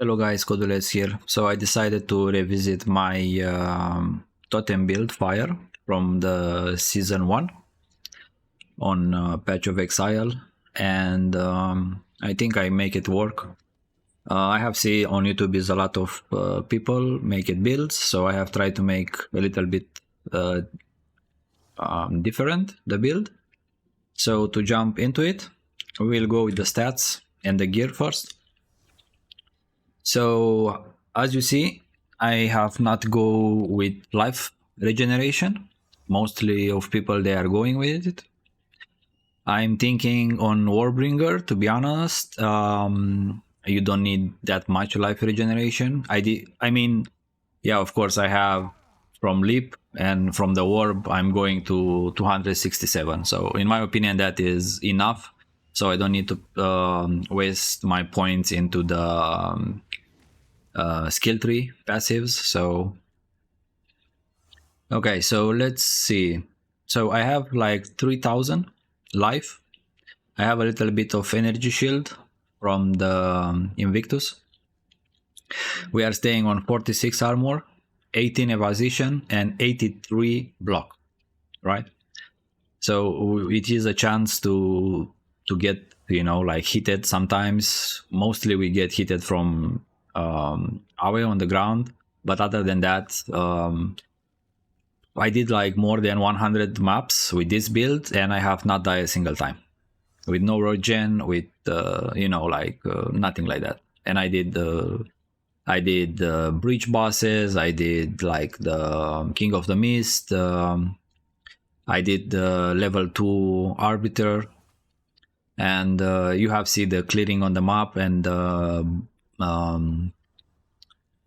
Hello guys, Codules here. So I decided to revisit my Totem build Fire from the Season 1 on Patch of Exile, and I think I make it work. I have seen on YouTube is a lot of people make it builds, so I have tried to make a little bit different the build. So to jump into it, we'll go with the stats and the gear first. So as you see, I have not go with life regeneration. Mostly of people they are going with it. I'm thinking on Warbringer, to be honest. You don't need that much life regeneration. I mean, yeah, of course I have from Leap, and from the Warb I'm going to 267. So in my opinion that is enough. So I don't need to waste my points into the skill tree passives. So okay, so let's see. So I have like 3000 life. I have a little bit of energy shield from the Invictus. We are staying on 46 armor, 18 evasion, and 83 block, right? So it is a chance to get, you know, like hitted sometimes. Mostly we get hitted from away on the ground, but other than that, I did like more than 100 maps with this build, and I have not died a single time. With no regen, with you know, like nothing like that. And I did breach bosses. I did like the King of the Mist. I did the level 2 Arbiter, and you have seen the clearing on the map, and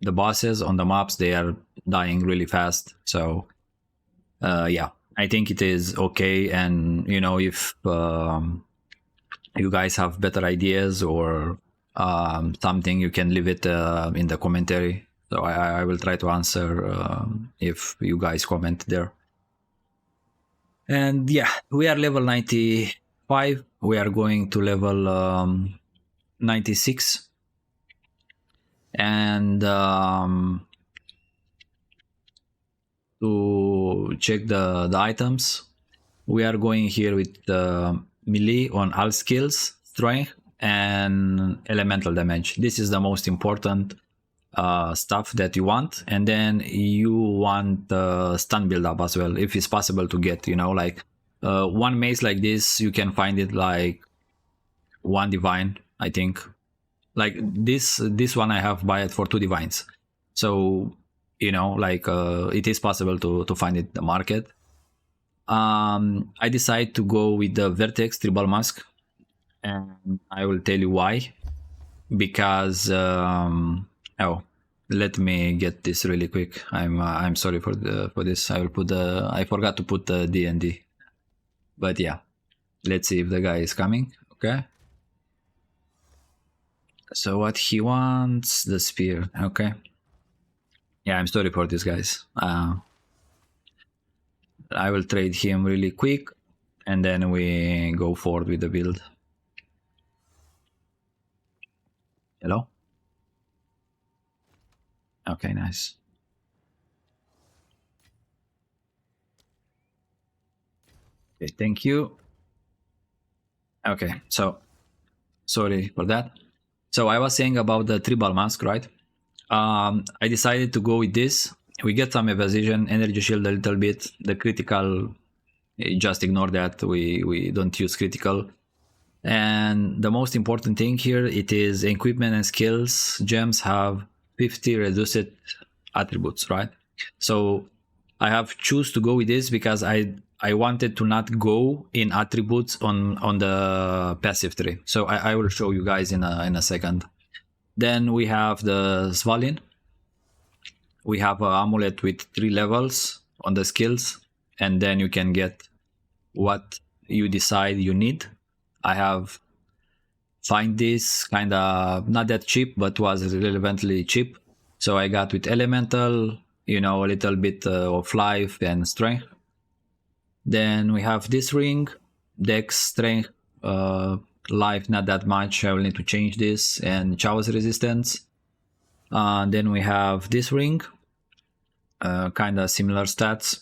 the bosses on the maps, they are dying really fast. So yeah, I think it is okay. And you know, if you guys have better ideas or something, you can leave it in the commentary. So I will try to answer if you guys comment there. And yeah, we are level 95. We are going to level 96. And to check the items, we are going here with melee on all skills, strength, and elemental damage. This is the most important stuff that you want. And then you want stun build up as well, if it's possible to get, you know, like one mace like this, you can find it like 1 divine, I think. Like this one I have buy it for 2 divines. So, you know, like it is possible to find it in the market. I decided to go with the Vertex Tribal Mask, and I will tell you why. Because oh, let me get this really quick. I'm sorry for this. I will put I forgot to put the D&D. But yeah, let's see if the guy is coming. Okay. So what he wants, the spear. Okay. Yeah, I'm sorry for this, guys. I will trade him really quick, and then we go forward with the build. Hello? Okay, nice. Okay, thank you. Okay, so sorry for that. So I was saying about the tribal mask, right? I decided to go with this. We get some evasion, energy shield a little bit. The critical, just ignore that. We don't use critical. And the most important thing here, it is equipment and skills. Gems have 50 reduced attributes, right? So I have choose to go with this because I wanted to not go in attributes on the passive tree. So I will show you guys in a second. Then we have the Svalin. We have an amulet with 3 levels on the skills, and then you can get what you decide you need. I have find this kind of not that cheap, but was relevantly cheap. So I got with elemental, you know, a little bit of life and strength. Then we have this ring, dex, strength, life not that much. I will need to change this, and Chaos resistance. Then we have this ring, kind of similar stats.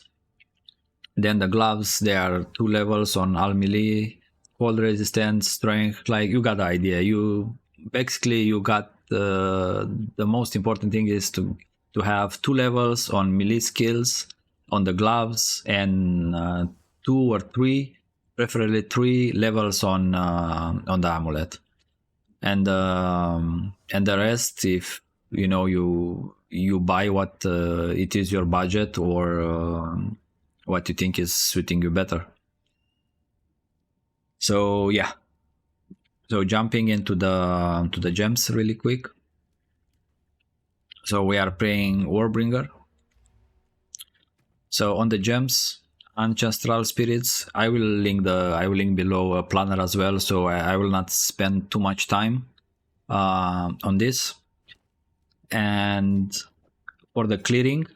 Then the gloves, they are 2 levels on all melee, cold resistance, strength. Like, you got the idea. You basically, you got the most important thing is to have 2 levels on melee skills on the gloves, and 2 or 3, preferably 3 levels on the amulet, and the rest, if you know, you buy what it is your budget, or what you think is suiting you better. So yeah, so jumping into the gems really quick. So we are playing Warbringer. So on the gems, Ancestral Spirits, I will link below a planner as well, so I will not spend too much time on this. And for the clearing,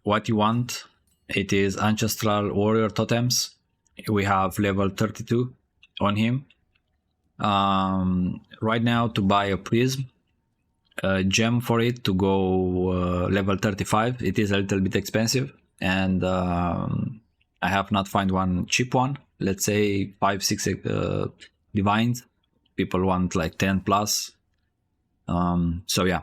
what you want, it is Ancestral Warrior Totems. We have level 32 on him. Right now, to buy a prism, gem for it to go level 35, it is a little bit expensive, and I have not found one cheap one. Let's say 5-6 divines. People want like 10 plus. So yeah.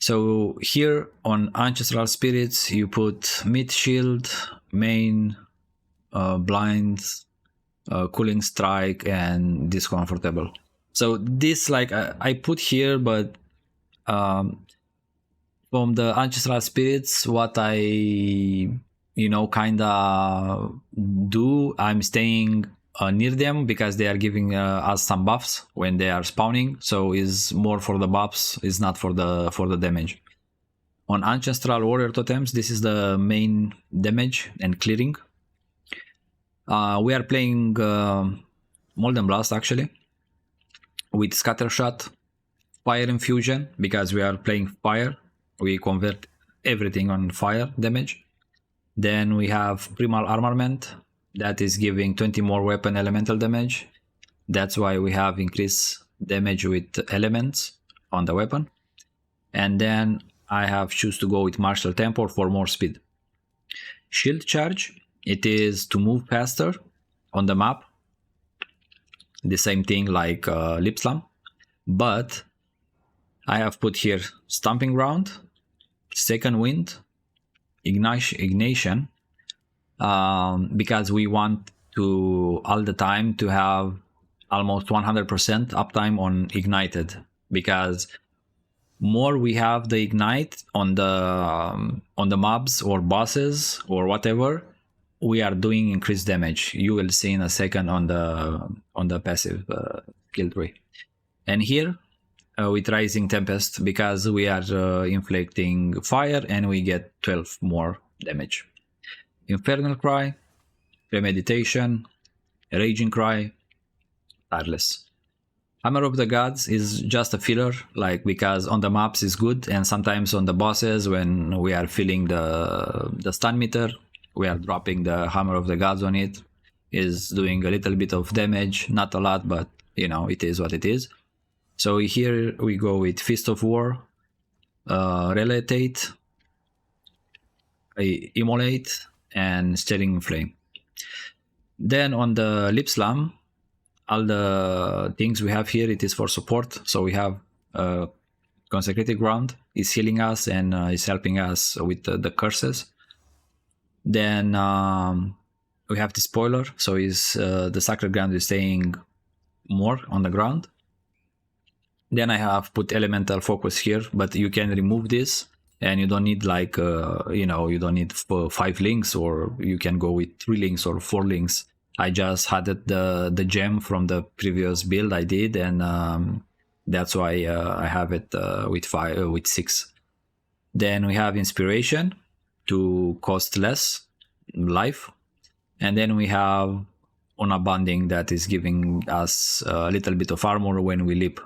So here on Ancestral Spirits, you put mid shield, main, blind, cooling strike, and discomfortable. So this, like, I put here, but from the Ancestral Spirits, what I kinda do, I'm staying near them because they are giving us some buffs when they are spawning, so is more for the buffs, is not for the damage. On Ancestral Warrior Totems, this is the main damage and clearing. We are playing Molten Blast actually with Scattershot, Fire Infusion, because we are playing fire, we convert everything on fire damage. Then we have Primal Armament, that is giving 20 more weapon elemental damage. That's why we have increased damage with elements on the weapon. And then I have choose to go with Martial Tempo for more speed. Shield Charge, it is to move faster on the map. The same thing like Lip Slam, but I have put here Stomping Ground, Second Wind, Ignition, because we want to all the time to have almost 100% uptime on Ignited, because more we have the Ignite on the mobs or bosses or whatever, we are doing increased damage. You will see in a second on the passive skill tree. And here with Rising Tempest, because we are inflicting fire and we get 12 more damage. Infernal Cry, Premeditation, Raging Cry, Tireless. Hammer of the Gods is just a filler, like, because on the maps is good, and sometimes on the bosses when we are filling the stun meter, we are dropping the Hammer of the Gods on it. Is doing a little bit of damage, not a lot, but you know, it is what it is. So here we go with Fist of War, Relatate, Immolate, and Steering Flame. Then on the Lip Slam, all the things we have here, it is for support. So we have Consecrated Ground is healing us and is helping us with the curses. Then we have the Spoiler, so is the Sacred Ground is staying more on the ground. Then I have put Elemental Focus here, but you can remove this and you don't need like you don't need 5 links, or you can go with 3 links or 4 links. I just had the gem from the previous build I did, and that's why I have it with 6. Then we have Inspiration to cost less life, and then we have Unabunding that is giving us a little bit of armor when we leap.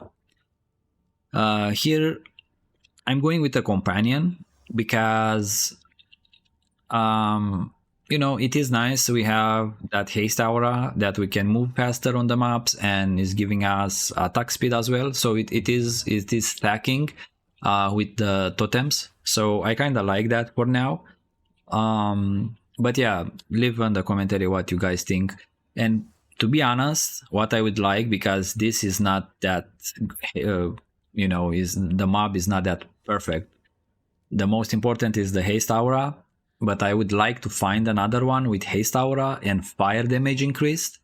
Here I'm going with a companion because it is nice. We have that haste aura that we can move faster on the maps and is giving us attack speed as well. So it is stacking with the totems. So I kind of like that for now. But yeah, leave in the commentary what you guys think. And to be honest, what I would like, because this is not that, you know, is the mob is not that perfect. The most important is the haste aura, but I would like to find another one with haste aura and fire damage increased.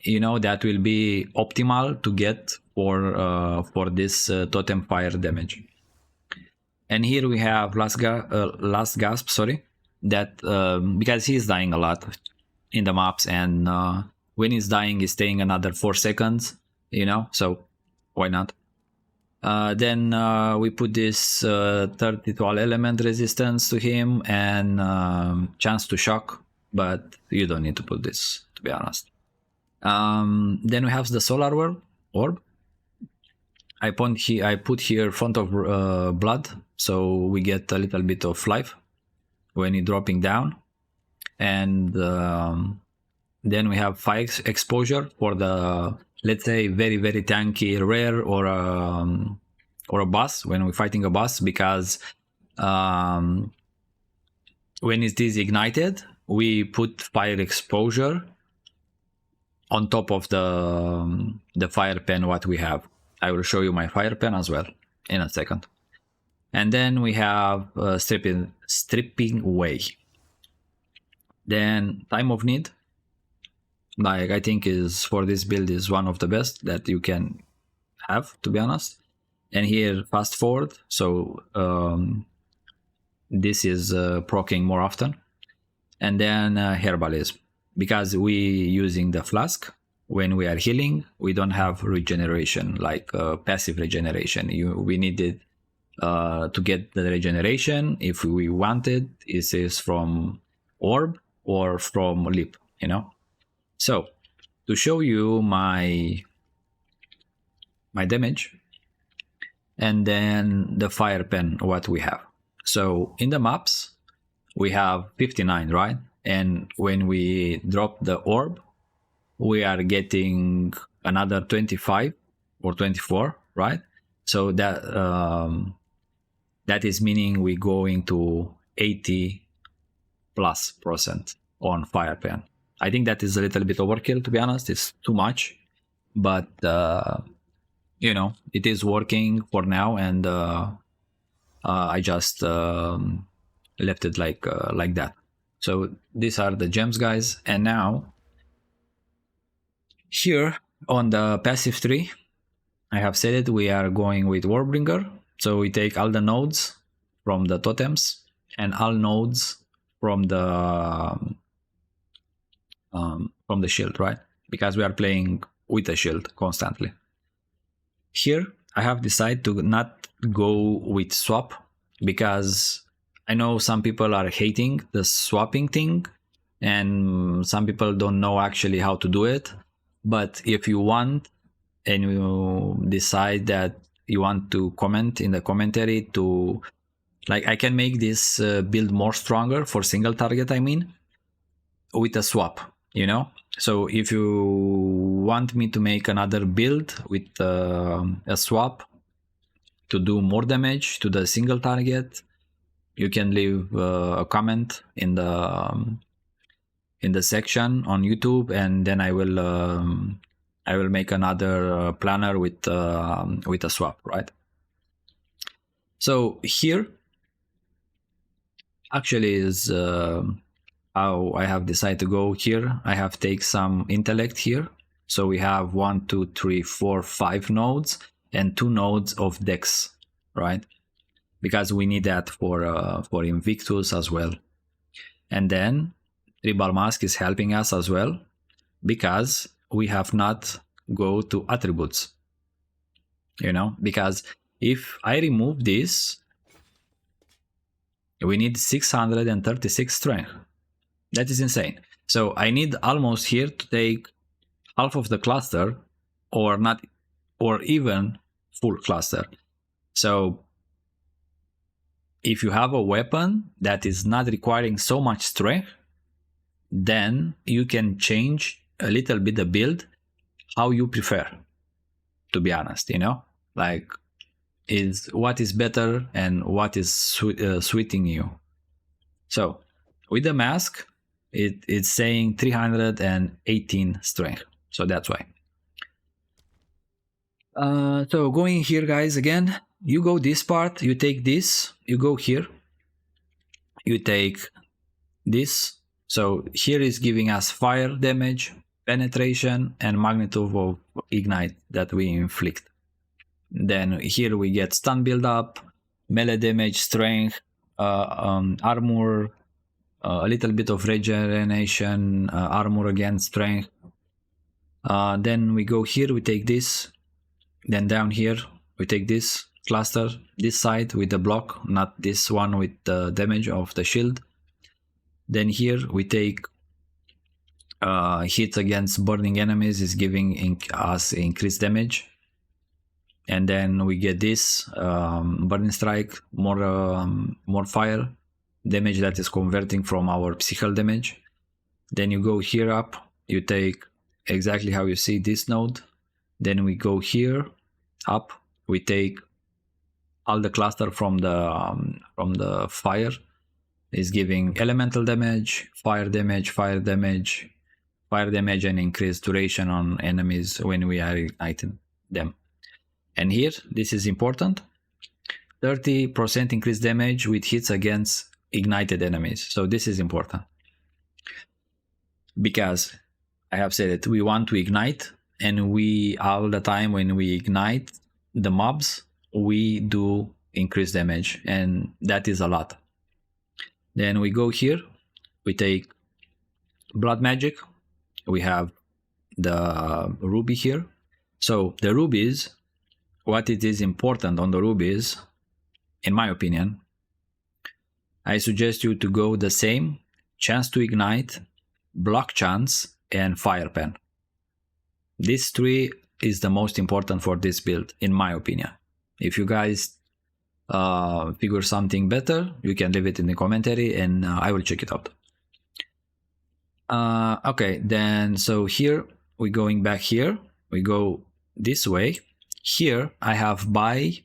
You know, that will be optimal to get for this totem fire damage. And here we have last gasp, sorry, that because he's dying a lot in the maps, and when he's dying, he's staying another 4 seconds, you know, so why not? Then we put this 30 to all element resistance to him and chance to shock, but you don't need to put this, to be honest. Then we have the solar orb. I put here font of blood, so we get a little bit of life when you're dropping down. And then we have fire exposure for the, let's say, very, very tanky rare or a boss, when we're fighting a boss, because when it is ignited, we put fire exposure on top of the fire pen what we have. I will show you my fire pen as well in a second. And then we have stripping away. Then time of need, like I think is for this build is one of the best that you can have, to be honest. And here fast forward, so this is proccing more often. And then herbalism, because we using the flask. When we are healing, we don't have regeneration, like passive regeneration. We need it to get the regeneration. If we want it, it is from orb or from lip, you know. So to show you my damage, and then the fire pen what we have. So in the maps we have 59, right? And when we drop the orb, we are getting another 25 or 24, right? So that that is meaning we going to 80+% on fire pen. I think that is a little bit overkill, to be honest. It's too much, but you know, it is working for now, and I just left it like that. So these are the gems, guys. And now here on the passive tree, I have said it, we are going with Warbringer. So we take all the nodes from the totems and all nodes from the shield, right? Because we are playing with a shield constantly. Here I have decided to not go with swap, because I know some people are hating the swapping thing and some people don't know actually how to do it. But if you want and you decide that you want to comment in the commentary to, like, I can make this build more stronger for single target, I mean, with a swap, you know. So if you want me to make another build with a swap to do more damage to the single target, you can leave a comment in the section on YouTube, and then I will make another planner with a swap, right? So here actually is how I have decided to go here. I have take some intellect here. So we have 1, 2, 3, 4, 5 nodes and 2 nodes of dex, right? Because we need that for Invictus as well. And then Tribal Mask is helping us as well, because we have not go to attributes, you know, because if I remove this, we need 636 strength. That is insane. So I need almost here to take half of the cluster, or not, or even full cluster. So if you have a weapon that is not requiring so much strength, then you can change a little bit the build how you prefer, to be honest, you know. Like is what is better and what is suiting you. So with the mask, it's saying 318 strength, so that's why. So going here, guys, again, you go this part, you take this, you go here, you take this. So here is giving us fire damage, penetration, and magnitude of ignite that we inflict. Then here we get stun build up, melee damage, strength, armor, a little bit of regeneration, armor again, strength. Then we go here, we take this. Then down here we take this cluster, this side with the block, not this one with the damage of the shield. Then here we take hit against burning enemies is giving us increased damage. And then we get this burning strike, more fire damage that is converting from our psychical damage. Then you go here up, you take exactly how you see this node. Then we go here up, we take all the cluster from the fire is giving elemental damage, fire damage, fire damage, fire damage, and increased duration on enemies when we are igniting them. And here, this is important, 30% increased damage with hits against ignited enemies. So this is important because I have said it, we want to ignite, and we all the time when we ignite the mobs, we do increase damage, and that is a lot. Then we go here, we take blood magic, we have the ruby here. So the rubies, what it is important on the rubies, in my opinion, I suggest you to go the same: chance to ignite, block chance, and fire pen. These three is the most important for this build, in my opinion. If you guys figure something better, you can leave it in the commentary and I will check it out. Okay, then so here we're going back here, we go this way. Here I have buy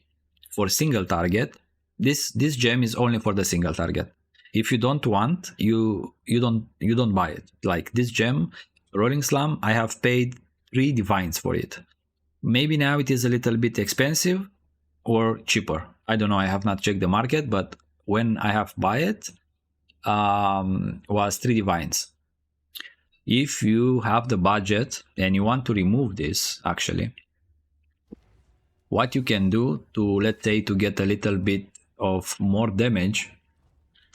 for single target. This gem is only for the single target. If you don't want, you don't buy it. Like this gem, Rolling Slam, I have paid 3 divines for it. Maybe now it is a little bit expensive or cheaper. I don't know, I have not checked the market, but when I have buy it, was 3 divines. If you have the budget and you want to remove this, actually, what you can do to, let's say, to get a little bit of more damage,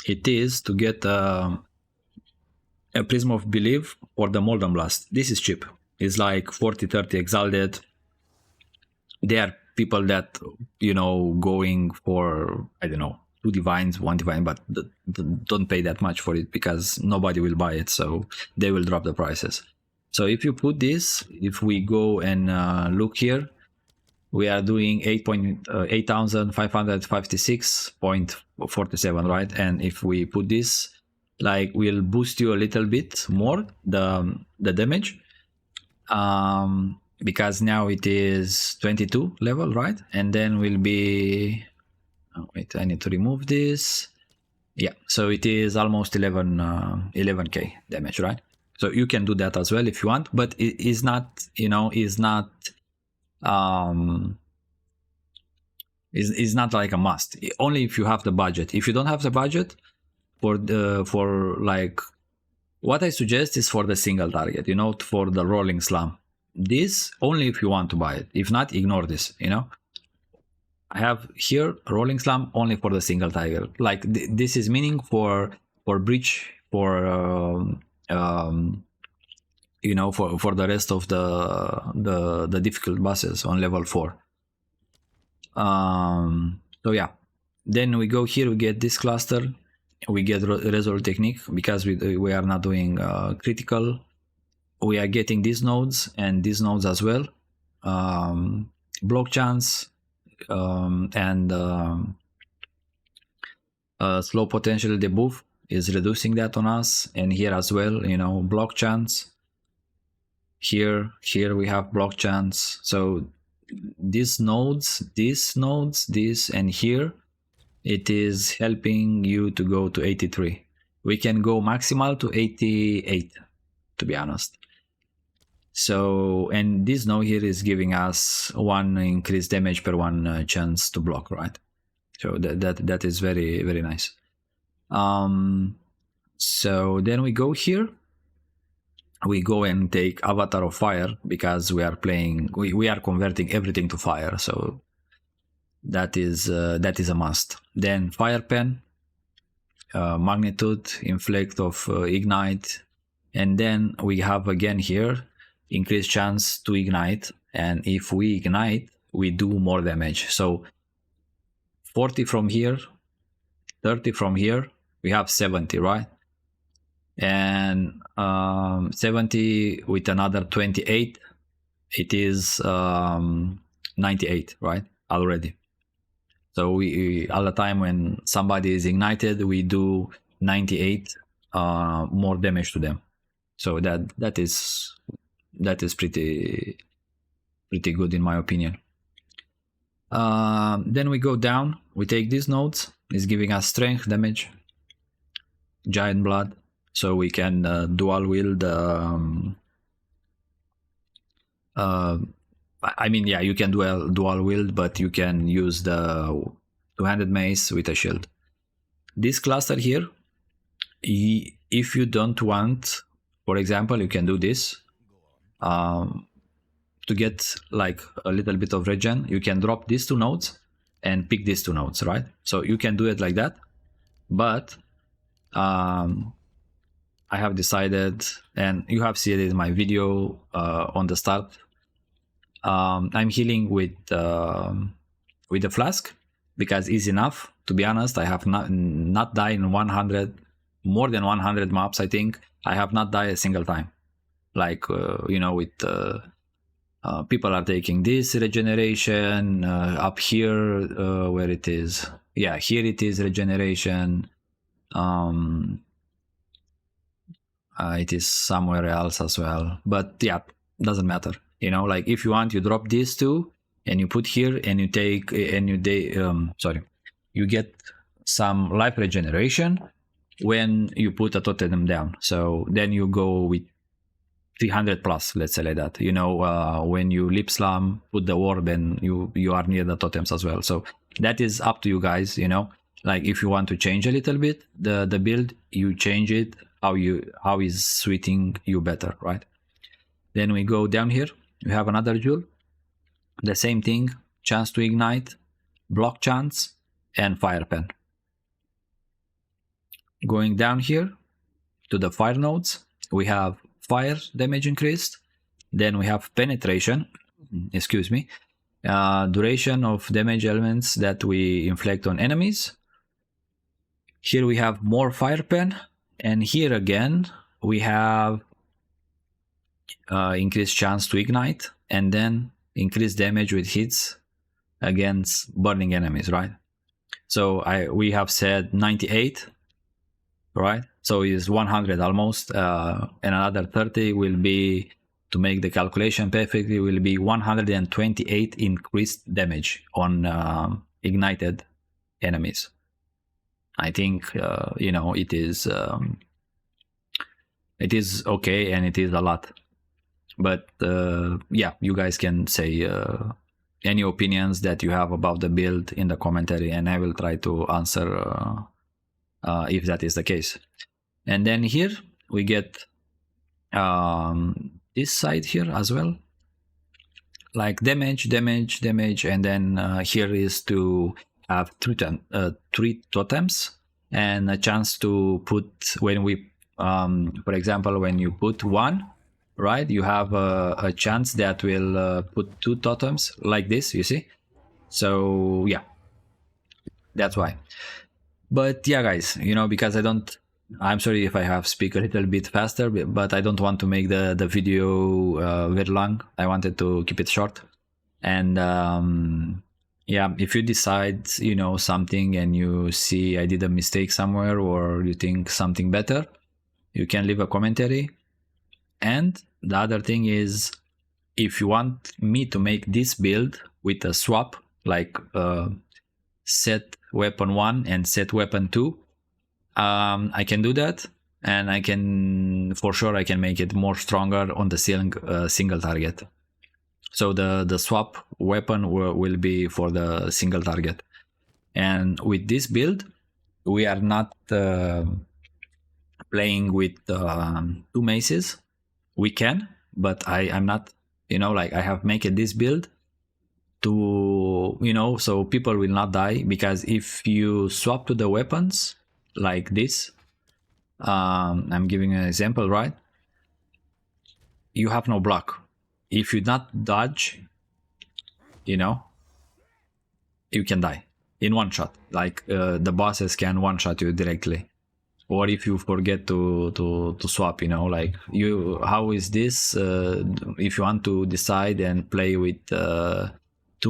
it is to get a Prism of Belief or the Molten Blast. This is cheap. It's like 40-30 exalted. There are people that, you know, going for, I don't know, 2 divines, 1 divine, but don't pay that much for it because nobody will buy it, so they will drop the prices. So if you put this, if we go and look here, we are doing 8,556.47, right? And if we put this, like, we'll boost you a little bit more the damage, because now it is 22 level, right? And then will be, oh, wait, I need to remove this. Yeah, so it is almost 11k damage, right? So you can do that as well if you want, but it is not, you know, is not like a must. Only if you have the budget. If you don't have the budget, for like, what I suggest is for the single target, you know, for the Rolling Slam. This only if you want to buy it. If not, ignore this, you know. I have here Rolling Slam only for the single target. Like this is meaning for breach, for you know, for the rest of the difficult bosses on level 4. So yeah, then we go here, we get this cluster, we get Resolve Technique because we are not doing critical. We are getting these nodes and these nodes as well, block chance, and slow potential debuff is reducing that on us, and here as well, you know, block chance. Here we have block chance. So these nodes, this, and here, it is helping you to go to 83. We can go maximal to 88, to be honest. So, and this node here is giving us 1 increased damage per 1 chance to block, right? So that is very, very nice. So then we go here. We go and take Avatar of Fire, because we are playing, we are converting everything to fire, so that is a must. Then Fire Pen, Magnitude, Inflict of Ignite, and then we have again here increased chance to ignite, and if we ignite, we do more damage. So 40 from here, 30 from here, we have 70, right? And 70 with another 28, it is 98, right? Already. So we all the time when somebody is ignited, we do 98 more damage to them. So that is pretty good in my opinion. Then we go down, we take these nodes, it's giving us strength damage, giant blood, so we can dual wield. I mean, yeah, you can do dual wield, but you can use the two-handed mace with a shield. This cluster here, if you don't want, for example, you can do this. To get like a little bit of regen, you can drop these 2 nodes and pick these 2 nodes, right? So you can do it like that, but I have decided, and you have seen it in my video on the start, I'm healing with the flask, because it's enough. To be honest, I have not died in more than 100 maps. I think I have not died a single time. Like you know, with people are taking this regeneration up here, where it is. Yeah, here it is regeneration. It is somewhere else as well, but yeah, doesn't matter. You know, like if you want, you drop these 2 and you put here, and you take and you get some life regeneration when you put a totem down. So then you go with 300 plus, let's say like that. You know, when you lip slam, put the orb, and you are near the totems as well. So that is up to you guys. You know, like if you want to change a little bit the build, you change it how is suiting you better, right? Then we go down here. We have another jewel, the same thing, chance to ignite, block chance, and fire pen. Going down here to the fire nodes, we have fire damage increased, then we have penetration, duration of damage elements that we inflict on enemies. Here we have more fire pen, and here again we have increased chance to ignite, and then increased damage with hits against burning enemies, right? So we have said 98, right? So it's 100 almost, and another 30 will be, to make the calculation perfectly, will be 128 increased damage on ignited enemies. I think you know, it is okay, and it is a lot. But yeah, you guys can say any opinions that you have about the build in the commentary, and I will try to answer if that is the case. And then here we get this side here as well, like damage, and then here is to have 3 totems and a chance to put, when we for example, when you put 1, right, you have a chance that will put 2 totems like this, you see. So yeah, that's why. But yeah, guys, you know, because I'm sorry if I have speak a little bit faster, but I don't want to make the video very long. I wanted to keep it short. And yeah, if you decide, you know, something, and you see I did a mistake somewhere, or you think something better, you can leave a commentary. And the other thing is, if you want me to make this build with a swap, like set weapon 1 and set weapon 2, I can do that, and I can, for sure, I can make it more stronger on the single target. So the swap weapon will be for the single target. And with this build, we are not playing with 2 maces. We can, but I'm not, you know, like I have made this build to, you know, so people will not die, because if you swap to the weapons like this, I'm giving an example, right? You have no block. If you not dodge, you know, you can die in one shot. Like the bosses can one shot you directly. Or if you forget to swap, you know, like you, how is this? If you want to decide and play with 2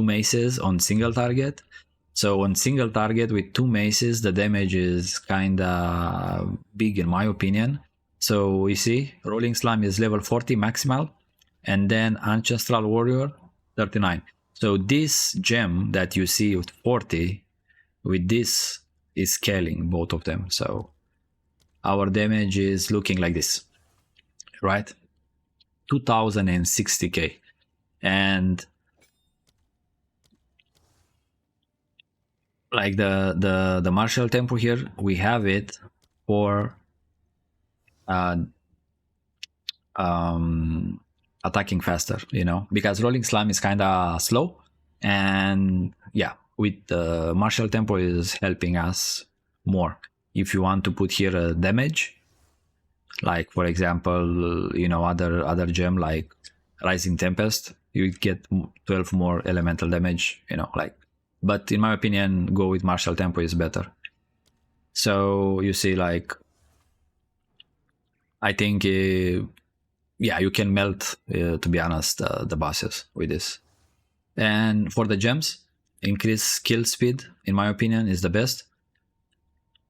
maces on single target. So on single target with 2 maces, the damage is kinda big in my opinion. So you see, Rolling Slime is level 40 maximal, and then Ancestral Warrior 39. So this gem that you see with 40, with this is scaling both of them. So our damage is looking like this, right? 2060k. And like the martial tempo here, we have it for attacking faster, you know, because Rolling Slime is kind of slow, and yeah, with the martial tempo is helping us more. If you want to put here a damage, like for example, you know, other gem like Rising Tempest, you get 12 more elemental damage, you know, like, but in my opinion, go with martial tempo is better. So you see, like, I think yeah, you can melt, to be honest, the bosses with this. And for the gems, increase kill speed, in my opinion, is the best.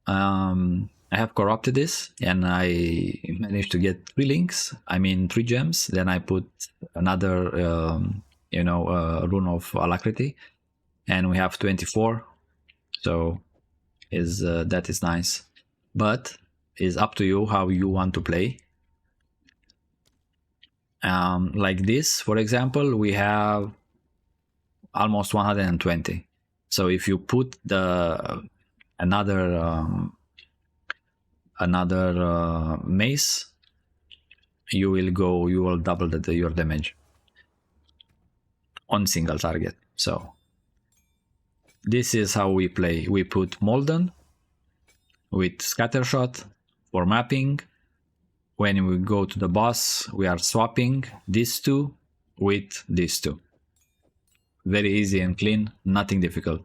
I have corrupted this, and I managed to get 3 links, I mean 3 gems. Then I put another, you know, rune of alacrity, and we have 24. So that is nice, but it's up to you how you want to play. Like this, for example, we have almost 120. So if you put the another mace, you will double your damage on single target. So this is how we play. We put Molden with Scattershot for mapping. When we go to the boss, we are swapping these 2 with these 2. Very easy and clean, nothing difficult.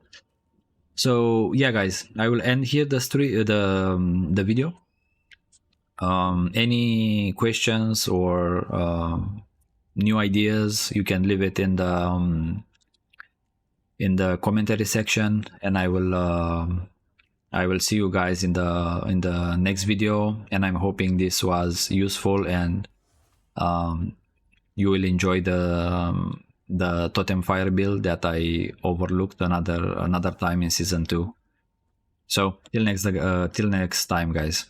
So yeah, guys, I will end here the video. Any questions or new ideas, you can leave it in the commentary section, and I will see you guys in the next video. And I'm hoping this was useful, and you will enjoy the Totem Fire build that I overlooked another time in season 2. So till next time, guys.